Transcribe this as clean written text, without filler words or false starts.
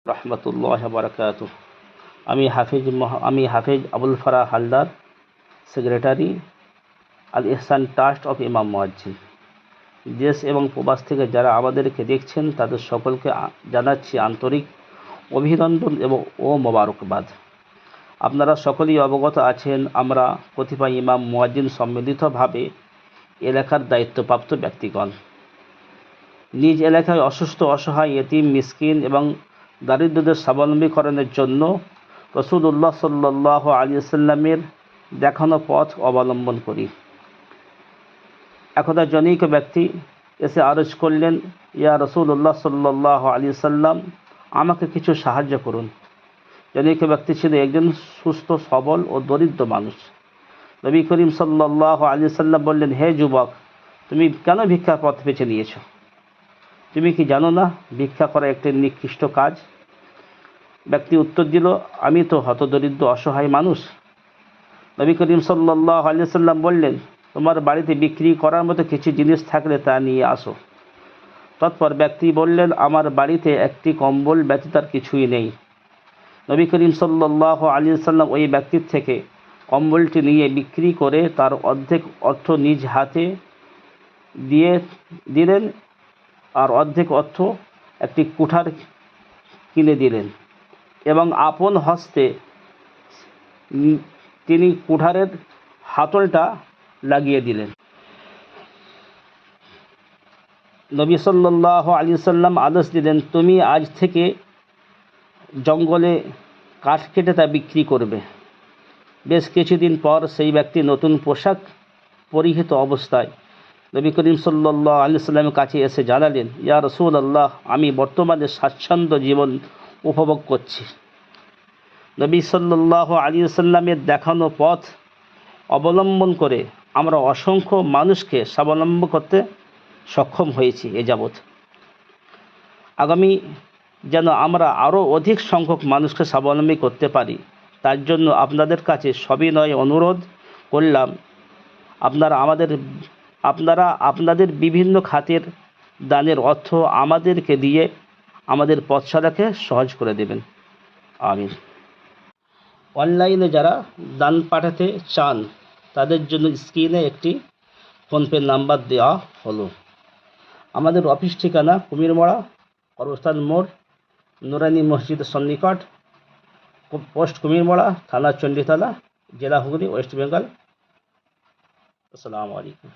রহমতুল্লাহ বারাকাতুহ। আমি Hafiz Abul Farah Haldar, secretary Al Ihsan trust of ইমাম মুয়াজ্জিন। দেশ এবং প্রবাস থেকে যারা আমাদেরকে দেখছেন তাদের সকলকে জানাচ্ছি আন্তরিক অভিনন্দন ও মোবারকবাদ। আপনারা সকলেই অবগত আছেন, আমরা কতিপয় ইমাম মুয়াজ্জিন সম্মিলিতভাবে এলাকার দায়িত্বপ্রাপ্ত ব্যক্তিগণ নিজ এলাকায় অসুস্থ, অসহায়, ইতিম, মিসকিন এবং দারিদ্রদের স্বাবলম্বীকরণের জন্য রাসূলুল্লাহ সাল্লাল্লাহু আলাইহি ওয়াসাল্লামের দেখানো পথ অবলম্বন করি। একদা জনৈক ব্যক্তি এসে আরজ করলেন, ইয়া রাসূলুল্লাহ সাল্লাল্লাহু আলাইহি ওয়াসাল্লাম, আমাকে কিছু সাহায্য করুন। জনৈক ব্যক্তি ছিল একজন সুস্থ, সবল ও দরিদ্র মানুষ। নবী করিম সাল্লাল্লাহু আলাইহি ওয়াসাল্লাম বললেন, হে যুবক, তুমি কেন ভিক্ষার পথ বেছে নিয়েছো? তুমি কি জানো না ভিক্ষা করা একটি নিকৃষ্ট কাজ? ব্যক্তি উত্তর দিল, আমি তো হতদরিদ্র অসহায় মানুষ। নবী করিম সাল্লাল্লাহু আলাইহি ওয়াসাল্লাম বললেন, তোমার বাড়িতে বিক্রি করার মতো কিছু জিনিস থাকলে তা নিয়ে আসো। তৎপর ব্যক্তি বললেন, আমার বাড়িতে একটি কম্বল ব্যতীত আর কিছুই নেই। নবী করিম সাল্লাল্লাহু আলাইহি ওয়াসাল্লাম ওই ব্যক্তির থেকে কম্বলটি নিয়ে বিক্রি করে তার অর্ধেক অর্থ নিজ হাতে দিয়ে দিলেন আর অর্ধেক অর্থ একটি কুঠার কিনে দিলেন এবং আপন হস্তে তিনি কুঠারের হাতলটা লাগিয়ে দিলেন। নবী সাল্লাল্লাহু আলাইহি ওয়াসাল্লাম আদেশ দিলেন, তুমি আজ থেকে জঙ্গলে কাঠ কেটে তা বিক্রি করবে। বেশ কিছুদিন পর সেই ব্যক্তি নতুন পোশাক পরিহিত অবস্থায় নবী করিম সাল্লাল্লাহু আলাইহি ওয়াসাল্লামের কাছে এসে জানালেন, ইয়া রাসূলুল্লাহ, আমি বর্তমানে স্বাচ্ছন্দ্য জীবন উপভোগ করছি। নবী সাল্লাল্লাহু আলাইহি ওয়াসাল্লামের দেখানো পথ অবলম্বন করে আমরা অসংখ্য মানুষকে স্বাবলম্বী করতে সক্ষম হয়েছি এ যাবৎ। আগামী যেন আমরা আরও অধিক সংখ্যক মানুষকে স্বাবলম্বী করতে পারি, তার জন্য আপনাদের কাছে সবিনয় অনুরোধ করলাম, আপনারা আপনাদের বিভিন্ন খাতের দানের অর্থ আমাদেরকে দিয়ে আমাদের পথচলাকে সহজ করে দেবেন। আমিন। অনলাইনে যারা দান পাঠাতে চান তাদের জন্য স্ক্রিনে একটি ফোনপে নাম্বার দেওয়া হলো। আমাদের অফিস ঠিকানা কুমিরমারা, কবরস্থান মোড়, নুরানি মসজিদের সন্নিকট, পোস্ট কুমিরমারা, থানা চণ্ডীতলা, জেলা হুগলি, ওয়েস্ট বেঙ্গল। আসসালামু আলাইকুম।